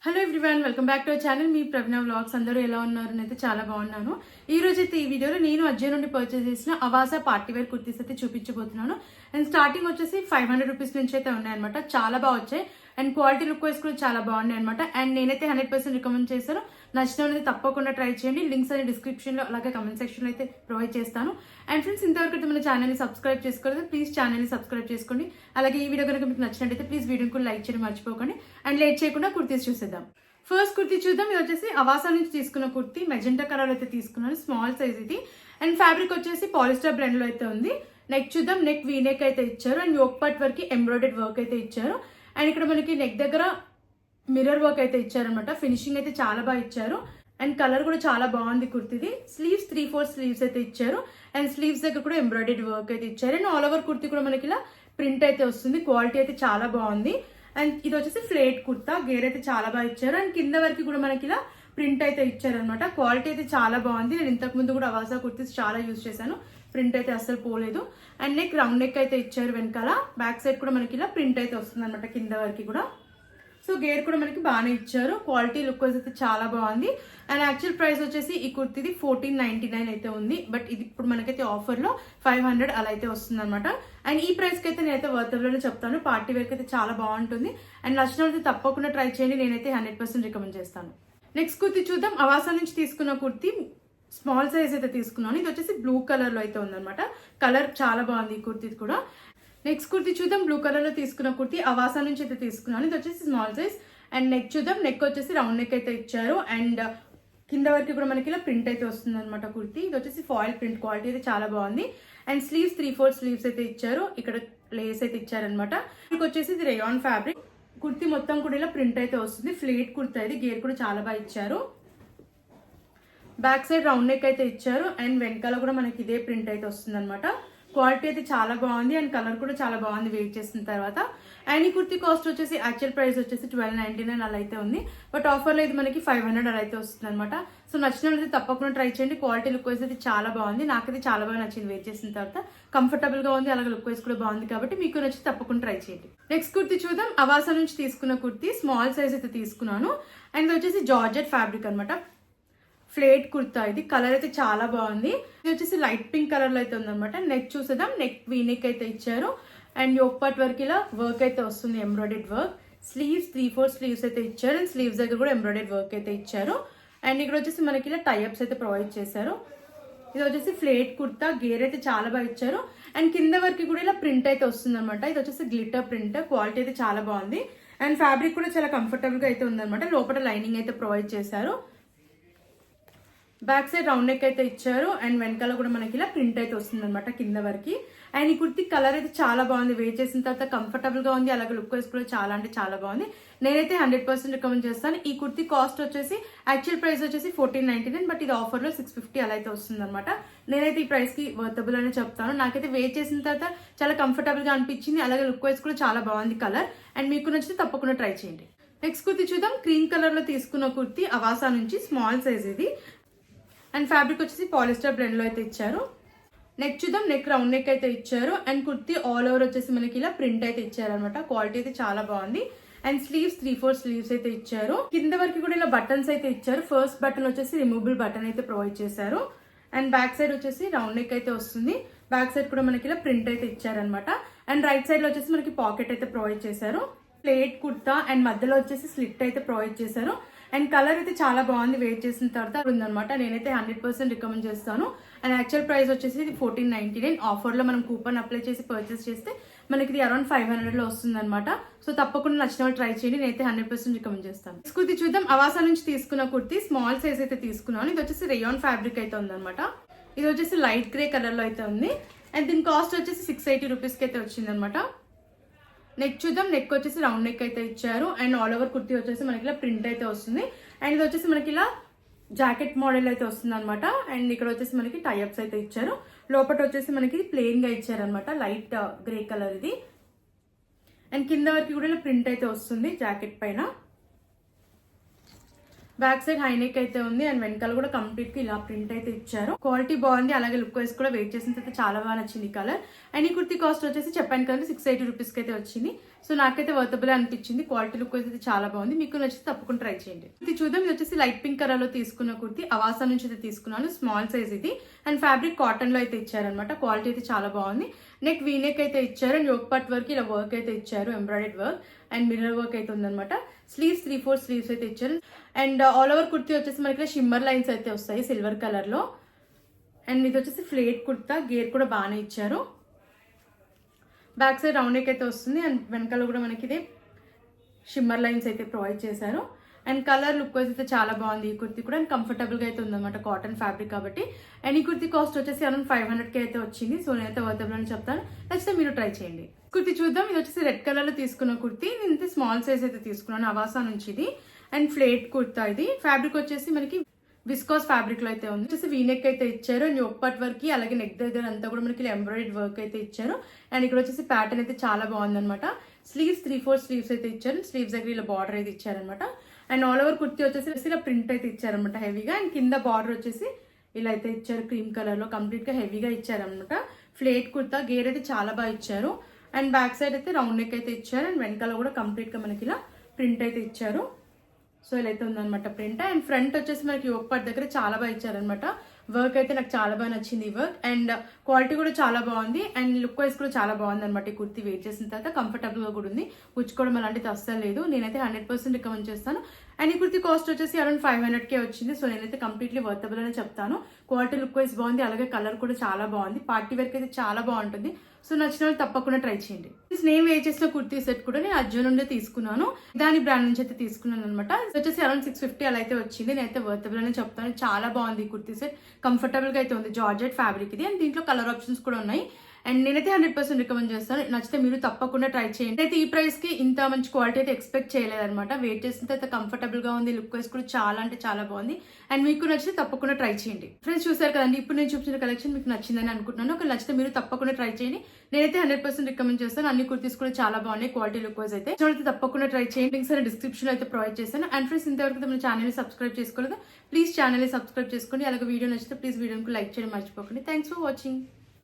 Hello everyone, welcome back to our channel. Me Praveena vlogs. అందరూ ఎలా ఉన్నారు? అయితే చాలా బాగున్నాను. ఈ రోజు అయితే ఈ వీడియోలో నేను అజయ్ నుండి పర్చేస్ చేసిన అవాసా పార్టీ వేర్ కుర్తీస్ అయితే చూపించబోతున్నాను. అండ్ స్టార్టింగ్ వచ్చేసి 500 రూపీస్ నుంచి అయితే ఉన్నాయన్నమాట. చాలా బాగా వచ్చాయి అండ్ క్వాలిటీ లుక్ వైస్ కూడా చాలా బాగున్నాయి అనమాట. అండ్ నేనైతే 100% రికమెండ్ చేస్తాను. నచ్చినది తప్పకుండా ట్రై చేయండి. లింక్స్ అనే డిస్క్రిప్షన్ లో అలాగే కమెంట్ సెక్షన్ లో అయితే ప్రొవైడ్ చేస్తాను. అండ్ ఫ్రెండ్స్, ఇంతవరకు అయితే మన ఛానల్ని సబ్స్క్రైబ్ చేసుకోలేదు, ప్లీజ్ ఛానల్ని సబ్స్క్రైబ్ చేసుకోండి. అలాగే ఈ వీడియో కనుక మీకు నచ్చినట్టయితే ప్లీజ్ వీడియోని కూడా లైక్ చేయడం మర్చిపోకండి. అండ్ లేట్ చేయకుండా కుర్తీస్ చూసేద్దాం. ఫస్ట్ కుర్తీ చూద్దాం. ఇది వచ్చేసి అవాసా నుంచి తీసుకున్న కుర్తీ, మెజెంటా కలర్ అయితే తీసుకున్నాను. స్మాల్ సైజ్ ఇది. అండ్ ఫ్యాబ్రిక్ వచ్చేసి పాలిస్టర్ బ్రాండ్ లో అయితే ఉంది. నెక్ చూద్దాం. నెక్ వీ నెక్ అయితే ఇచ్చారు అండ్ యోక్ పార్ట్ వరకు ఎంబ్రాయిడెడ్ వర్క్ అయితే ఇచ్చారు. అండ్ ఇక్కడ మనకి నెక్ దగ్గర మిర్రర్ వర్క్ అయితే ఇచ్చారనమాట. ఫినిషింగ్ అయితే చాలా బాగా ఇచ్చారు అండ్ కలర్ కూడా చాలా బాగుంది కుర్తీది. స్లీవ్స్ 3/4 స్లీవ్స్ అయితే ఇచ్చారు అండ్ స్లీవ్స్ దగ్గర కూడా ఎంబ్రాయిడెడ్ వర్క్ అయితే ఇచ్చారు. అండ్ ఆల్ ఓవర్ కుర్తీ కూడా మనకి ఇలా ప్రింట్ అయితే వస్తుంది. క్వాలిటీ అయితే చాలా బాగుంది. అండ్ ఇది వచ్చేసి ఫ్లేట్ కుర్తా, గేర్ అయితే చాలా బాగా ఇచ్చారు అండ్ కింద వరకు కూడా మనకి ఇలా ప్రింట్ అయితే ఇచ్చారనమాట. క్వాలిటీ అయితే చాలా బాగుంది. నేను ఇంతకు ముందు కూడా అవాసా కుర్తీస్ చాలా యూజ్ చేశాను. ప్రింట్ అయితే అస్సలు పోలేదు. అండ్ నెక్ రౌండ్ నెక్ అయితే ఇచ్చారు. వెనకాల బ్యాక్ సైడ్ కూడా మనకి ఇలా ప్రింట్ అయితే వస్తుంది అనమాట, కింద వరకు కూడా. సో గేర్ కూడా మనకి బాగానే ఇచ్చారు. క్వాలిటీ లుక్ వైజ్ అయితే చాలా బాగుంది. అండ్ యాక్చువల్ ప్రైస్ వచ్చేసి ఈ కుర్తీది 1499 అయితే ఉంది. బట్ ఇది ఇప్పుడు మనకైతే ఆఫర్లో 500 అలా అయితే వస్తుంది అనమాట. అండ్ ఈ ప్రైస్కి అయితే నేనైతే వర్తబుల్లోనే చెప్తాను. పార్టీ వేర్కి అయితే చాలా బాగుంటుంది. అండ్ నచ్చిన వాళ్ళకి తప్పకుండా ట్రై చేయండి. నేనైతే 100% రికమెండ్ చేస్తాను. నెక్స్ట్ కుర్తీ చూద్దాం. అవాసా నుంచి తీసుకున్న కుర్తీ స్మాల్ సైజ్ అయితే తీసుకున్నాను. ఇది వచ్చేసి బ్లూ కలర్ లో అయితే ఉందన్నమాట. కలర్ చాలా బాగుంది ఈ కుర్తీ కూడా. నెక్స్ట్ కుర్తీ చూద్దాం. బ్లూ కలర్ లో తీసుకున్న కుర్తీ అవాసా నుంచి అయితే తీసుకున్నాను. ఇది వచ్చేసి స్మాల్ సైజ్. అండ్ నెక్ చూద్దాం. నెక్ వచ్చేసి రౌండ్ నెక్ అయితే ఇచ్చారు అండ్ కింద వరకు కూడా మనకి ఇలా ప్రింట్ అయితే వస్తుంది అనమాట కుర్తీ. ఇది వచ్చేసి ఫాయిల్ ప్రింట్. క్వాలిటీ అయితే చాలా బాగుంది. అండ్ స్లీవ్స్ 3/4 స్లీవ్స్ అయితే ఇచ్చారు. ఇక్కడ లేస్ అయితే ఇచ్చారనమాట. ఇది వచ్చేసి ఇది రేయాన్ ఫ్యాబ్రిక్. కుర్తీ మొత్తం కూడా ఇలా ప్రింట్ అయితే వస్తుంది. ఫ్లేట్ కుర్తా ఇది. గేర్ కూడా చాలా బాగా ఇచ్చారు. బ్యాక్ సైడ్ రౌండ్ నెక్ అయితే ఇచ్చారు అండ్ వెనకాల కూడా మనకి ఇదే ప్రింట్ అయితే వస్తుంది అనమాట. క్వాలిటీ అయితే చాలా బాగుంది అండ్ కలర్ కూడా చాలా బాగుంది వెయిట్ చేసిన తర్వాత. అండ్ ఈ కుర్తీ కాస్ట్ వచ్చేసి యాక్చువల్ ప్రైస్ వచ్చేసి 1299 అలా అయితే ఉంది. బట్ ఆఫర్లో ఇది మనకి 500 అలా అయితే వస్తుంది అనమాట. సో నచ్చినట్లయితే తప్పకుండా ట్రై చేయండి. క్వాలిటీ లుక్ వైజ్ అయితే చాలా బాగుంది. నాకైతే చాలా బాగా నచ్చింది వెయిట్ చేసిన తర్వాత. కంఫర్టబుల్ గా ఉంది, అలాగే లుక్ వైజ్ కూడా బాగుంది. కాబట్టి మీకు నచ్చి తప్పకుండా ట్రై చేయండి. నెక్స్ట్ కుర్తీ చూద్దాం. అవాసా నుంచి తీసుకున్న కుర్తీ స్మాల్ సైజ్ అయితే తీసుకున్నాను. అండ్ ఇది వచ్చేసి జార్జెట్ ఫ్యాబ్రిక్ అనమాట. ఫ్లేట్ కుర్తా ఇది. కలర్ అయితే చాలా బాగుంది. ఇది వచ్చేసి లైట్ పింక్ కలర్ లో అయితే ఉందన్నమాట. నెక్ చూసేద్దాం. నెక్ వీ నెక్ అయితే ఇచ్చారు అండ్ యోక్ పార్ట్ వరకు ఇలా వర్క్ అయితే వస్తుంది, ఎంబ్రాయిడెడ్ వర్క్. స్లీవ్స్ 3/4 స్లీవ్స్ అయితే ఇచ్చారు అండ్ స్లీవ్స్ దగ్గర కూడా ఎంబ్రాయిడెడ్ వర్క్ అయితే ఇచ్చారు. అండ్ ఇక్కడ వచ్చేసి మనకి ఇలా టైఅప్స్ అయితే ప్రొవైడ్ చేశారు. ఇది వచ్చేసి ఫ్లేట్ కుర్తా. గేర్ అయితే చాలా బాగా ఇచ్చారు అండ్ కింద వరకు కూడా ఇలా ప్రింట్ అయితే వస్తుంది అనమాట. ఇది వచ్చేసి గ్లిటర్ ప్రింట్. క్వాలిటీ అయితే చాలా బాగుంది అండ్ ఫ్యాబ్రిక్ కూడా చాలా కంఫర్టబుల్ గా అయితే ఉందన్నమాట. లోపల లైనింగ్ అయితే ప్రొవైడ్ చేశారు. బ్యాక్ సైడ్ రౌండ్ నెక్ అయితే ఇచ్చారు అండ్ వెనకాల కూడా మనకి ఇలా ప్రింట్ అయితే వస్తుంది అనమాట కింద వరకు. అండ్ ఈ కుర్తీ కలర్ అయితే చాలా బాగుంది. వేర్ చేసిన తర్వాత కంఫర్టబుల్ గా ఉంది, అలాగే లుక్ వైస్ కూడా చాలా అంటే చాలా బాగుంది. నేనైతే 100% రికమెండ్ చేస్తాను. ఈ కుర్తీ కాస్ట్ వచ్చేసి యాక్చువల్ ప్రైస్ వచ్చేసి 1499, బట్ ఇది ఆఫర్లో 650 అలా అయితే వస్తుంది అనమాట. నేనైతే ఈ ప్రైస్ కి వర్తబుల్ అని చెప్తాను. నాకైతే వేర్ చేసిన తర్వాత చాలా కంఫర్టబుల్ గా అనిపించింది, అలాగే లుక్ వైస్ కూడా చాలా బాగుంది కలర్. అండ్ మీకు నచ్చితే తప్పకుండా ట్రై చేయండి. నెక్స్ట్ కుర్తీ చూద్దాం. క్రీమ్ కలర్ లో తీసుకున్న కుర్తీ అవాసా నుంచి స్మాల్ సైజ్ ఇది. అండ్ ఫ్యాబ్రిక్ వచ్చేసి పాలిస్టర్ బ్రాండ్ లో అయితే ఇచ్చారు. నెక్ చూద్దాం. నెక్ రౌండ్ నెక్ అయితే ఇచ్చారు అండ్ కుర్తీ ఆల్ ఓవర్ వచ్చేసి మనకి ఇలా ప్రింట్ అయితే ఇచ్చారనమాట. క్వాలిటీ అయితే చాలా బాగుంది. అండ్ స్లీవ్స్ 3/4 స్లీవ్స్ అయితే ఇచ్చారు. కింద వరకు కూడా ఇలా బటన్స్ అయితే ఇచ్చారు. ఫస్ట్ బటన్ వచ్చేసి రిమూవబుల్ బటన్ అయితే ప్రొవైడ్ చేశారు. అండ్ బ్యాక్ సైడ్ వచ్చేసి రౌండ్ నెక్ అయితే వస్తుంది. బ్యాక్ సైడ్ కూడా మనకి ఇలా ప్రింట్ అయితే ఇచ్చారనమాట. అండ్ రైట్ సైడ్ లో వచ్చేసి మనకి పాకెట్ అయితే ప్రొవైడ్ చేశారు. ప్లేట్ కుర్తా అండ్ మధ్యలో వచ్చేసి స్లిట్ అయితే ప్రొవైడ్ చేశారు. అండ్ కలర్ అయితే చాలా బాగుంది. వెయిట్ చేసిన తర్వాత ఉందన్నమాట. నేనైతే 100% రికమెండ్ చేస్తాను. అండ్ యాక్చువల్ ప్రైస్ వచ్చేసి 1499. ఆఫర్లో మనం కూపన్ అప్లై చేసి పర్చేస్ చేస్తే మనకి ఇది అరౌండ్ 500 లో వస్తుంది అనమాట. సో తప్పకుండా నచ్చిన వాళ్ళు ట్రై చేయండి. నేనైతే 100% రికమెండ్ చేస్తాను. నెక్స్ట్ కుర్తీ చూద్దాం. అవాసా నుంచి తీసుకున్న కుర్తీ స్మాల్ సైజ్ అయితే తీసుకున్నాను. ఇది వచ్చేసి రేయాన్ ఫ్యాబ్రిక్ అయితే ఉందన్నమాట. ఇది వచ్చేసి లైట్ గ్రే కలర్ లో అయితే ఉంది అండ్ దీని కాస్ట్ వచ్చేసి 680 రూపీస్కి అయితే వచ్చింది అనమాట. నెక్ చూద్దాం. నెక్ వచ్చేసి రౌండ్ నెక్ అయితే ఇచ్చారు అండ్ ఆల్ ఓవర్ కుర్తీ వచ్చేసి మనకి ఇలా ప్రింట్ అయితే వస్తుంది. అండ్ ఇది వచ్చేసి మనకి ఇలా జాకెట్ మోడల్ అయితే వస్తుంది అనమాట. అండ్ ఇక్కడ వచ్చేసి మనకి టైఅప్స్ అయితే ఇచ్చారు. లోపల వచ్చేసి మనకి ప్లెయిన్ గా ఇచ్చారనమాట. లైట్ గ్రే కలర్ ఇది. అండ్ కింద వరకు కూడా ఇలా ప్రింట్ అయితే వస్తుంది జాకెట్ పైన. బ్యాక్ సైడ్ హై నెక్ అయితే ఉంది అండ్ వెనకాల కూడా కంప్లీట్ గా ఇలా ప్రింట్ అయితే ఇచ్చారు. క్వాలిటీ బాగుంది, అలాగే లుక్ వైస్ కూడా వెయిట్ చేసిన తర్వాత చాలా బాగా నచ్చింది కలర్. అండ్ ఈ కుర్తీ కాస్ట్ వచ్చేసి చెప్పాను కదా 680 రూపీస్ కి అయితే వచ్చింది. సో నాకైతే వర్తబుల్ అనిపించింది. క్వాలిటీ లుక్ అయితే చాలా బాగుంది. మీకు నచ్చితే తప్పకుండా ట్రై చేయండి. ఇది చూద్దాం. ఇది వచ్చేసి లైట్ పింక్ కలర్ లో తీసుకున్న కుర్తీ అవాసా నుంచి అయితే తీసుకున్నాను. స్మాల్ సైజ్ ఇది అండ్ ఫ్యాబ్రిక్ కాటన్ లో అయితే ఇచ్చారనమాట. క్వాలిటీ అయితే చాలా బాగుంది. నెక్ వీ నెక్ అయితే ఇచ్చారు అండ్ యోక్ పార్ట్ వరకు ఇలా వర్క్ అయితే ఇచ్చారు, embroidered work and mirror work అయితే ఉందన్నమాట. స్లీవ్స్ 3/4 స్లీవ్స్ అయితే ఇచ్చారు అండ్ ఆల్ ఓవర్ కుర్తీ వచ్చేసి మనకి షిమ్మర్ లైన్స్ అయితే వస్తాయి సిల్వర్ కలర్ లో. అండ్ ఇది వచ్చేసి ఫ్లేట్ కుర్తా, గేర్ కూడా బాగానే ఇచ్చారు. బ్యాక్ సైడ్ రౌండ్ నెక్ అయితే వస్తుంది అండ్ వెనకాల కూడా మనకి ఇదే షిమ్మర్ లైన్స్ అయితే ప్రొవైడ్ చేశారు. అండ్ కలర్ లుక్ వైజ్ అయితే చాలా బాగుంది ఈ కుర్తీ కూడా. అండ్ కంఫర్టబుల్ గా అయితే ఉందన్నమాట, కాటన్ ఫ్యాబ్రిక్ కాబట్టి. అండ్ ఈ కుర్తీ కాస్ట్ వచ్చేసి అరౌండ్ 500 అయితే వచ్చింది. సో నేనైతే వర్తబుల్ అని చెప్తాను, నచ్చితే మీరు ట్రై చేయండి. కుర్తీ చూద్దాం. ఇది వచ్చేసి రెడ్ కలర్ లో తీసుకున్న కుర్తీ. నేనైతే స్మాల్ సైజ్ అయితే తీసుకున్నాను అవాసా నుంచి ఇది. అండ్ ఫ్లేట్ కుర్తా ఇది. ఫ్యాబ్రిక్ వచ్చేసి మనకి విస్కాస్ ఫ్యాబ్రిక్ లో అయితే ఉంది. వచ్చేసి వీనెక్ అయితే ఇచ్చారు అండ్ యోక్ పార్ట్ వర్క్ అలాగే నెక్ దగ్గర అంతా కూడా మనకి ఎంబ్రాయిడరీ వర్క్ అయితే ఇచ్చారు. అండ్ ఇక్కడ వచ్చేసి ప్యాటర్న్ అయితే చాలా బాగుంది అనమాట. స్లీవ్స్ 3/4 స్లీవ్స్ అయితే ఇచ్చారు. స్లీవ్స్ దగ్గర ఇలా బార్డర్ అయితే ఇచ్చారనమాట. అండ్ ఆల్ ఓవర్ కుర్తీ వచ్చేసి ఇలా ప్రింట్ అయితే ఇచ్చారనమాట హెవీగా. అండ్ కింద బార్డర్ వచ్చేసి ఇలా అయితే ఇచ్చారు క్రీమ్ కలర్ లో, కంప్లీట్ గా హెవీగా ఇచ్చారనమాట. ఫ్లేట్ కుర్తా, గేర్ అయితే చాలా బాగా ఇచ్చారు. అండ్ బ్యాక్ సైడ్ అయితే రౌండ్ నెక్ అయితే ఇచ్చారు అండ్ వెనకాల కూడా కంప్లీట్ గా మనకి ఇలా ప్రింట్ అయితే ఇచ్చారు. సో ఇలా అయితే ఉందన్నమాట ప్రింట్. అండ్ ఫ్రంట్ వచ్చేసి మనకి యోక్ పార్ట్ దగ్గర చాలా బాగా ఇచ్చారనమాట. వర్క్ అయితే నాకు చాలా బాగా నచ్చింది ఈ వర్క్. అండ్ క్వాలిటీ కూడా చాలా బాగుంది అండ్ లుక్ వైజ్ కూడా చాలా బాగుంది అనమాట. ఈ కుర్తీ వెయిట్ చేసిన తర్వాత కంఫర్టబుల్ గా కూడా ఉంది. గుచ్చుకోవడం అలాంటిది అస్సలు లేదు. నేనైతే 100% రికమెండ్ చేస్తాను. అండ్ ఈ కుర్తీ కాస్ట్ వచ్చేసి అరౌండ్ 500 వచ్చింది. సో నేనైతే కంప్లీట్లీ వర్తబుల్ అని చెప్తాను. క్వాలిటీ లుక్ వైజ్ బాగుంది, అలాగే కలర్ కూడా చాలా బాగుంది. పార్టీ వేర్ అయితే చాలా బాగుంటుంది. సో నచ్చిన వాళ్ళు తప్పకుండా ట్రై చేయండి. నేను వేర్ చేసిన కుర్తీ సెట్ కూడా నేను అజ్జో నుండే తీసుకున్నాను. దాని బ్రాండ్ నుంచి అయితే తీసుకున్నాను అనమాట. వచ్చేసి అరౌండ్ 650 అలా అయితే వచ్చింది. నేనైతే వర్తబుల్ అని చెప్తాను. చాలా బాగుంది ఈ కుర్తీ సెట్, కంఫర్టబుల్ గా అయితే ఉంది. జార్జెట్ ఫ్యాబ్రిక్ ఇది అండ్ దీంట్లో కలర్ ఆప్షన్స్ కూడా ఉన్నాయి. అండ్ నేనైతే 100% రికమెండ్ చేస్తాను. నచ్చితే మీరు తప్పకుండా ట్రై చేయండి. అయితే ఈ ప్రైస్ కి ఇంత మంచి క్వాలిటీ అయితే ఎక్స్పెక్ట్ చేయలేదన్నమాట. వెయిట్ చేసిన తర్వాత కంఫర్టబుల్ గా ఉంది. లుక్ వైస్ కూడా చాలా అంటే చాలా బాగుంది. అండ్ మీకు నచ్చితే తప్పకుండా ట్రై చేయండి. ఫ్రెండ్స్ చూసారు కదండి, ఇప్పుడు నేను చూపించిన కలెక్షన్ మీకు నచ్చిందని అనుకుంటున్నాను. ఒక నచ్చితే మీరు తప్పకుండా ట్రై చేయండి. నేనైతే 100% రికమెండ్ చేస్తాను. అన్ని కుర్తీస్ కూడా చాలా బాగున్నాయి క్వాలిటీ లుక్ వైస్ అయితే. చూడండి తప్పకుండా ట్రై చేయండి. లింక్స్ అనే డిస్క్రిప్షన్ అయితే ప్రొవైడ్ చేశాను. అండ్ ఫ్రెండ్స్ ఇంతవరకు మన ఛానల్ ని సబ్స్క్రైబ్ చేసుకోలేదు, ప్లీజ్ ఛానల్ ని సబ్స్క్రైబ్ చేసుకోండి. అలాగే వీడియో నచ్చితే ప్లీజ్ వీడియోకి లైక్ చేయడం మర్చిపోకండి. Thanks for watching.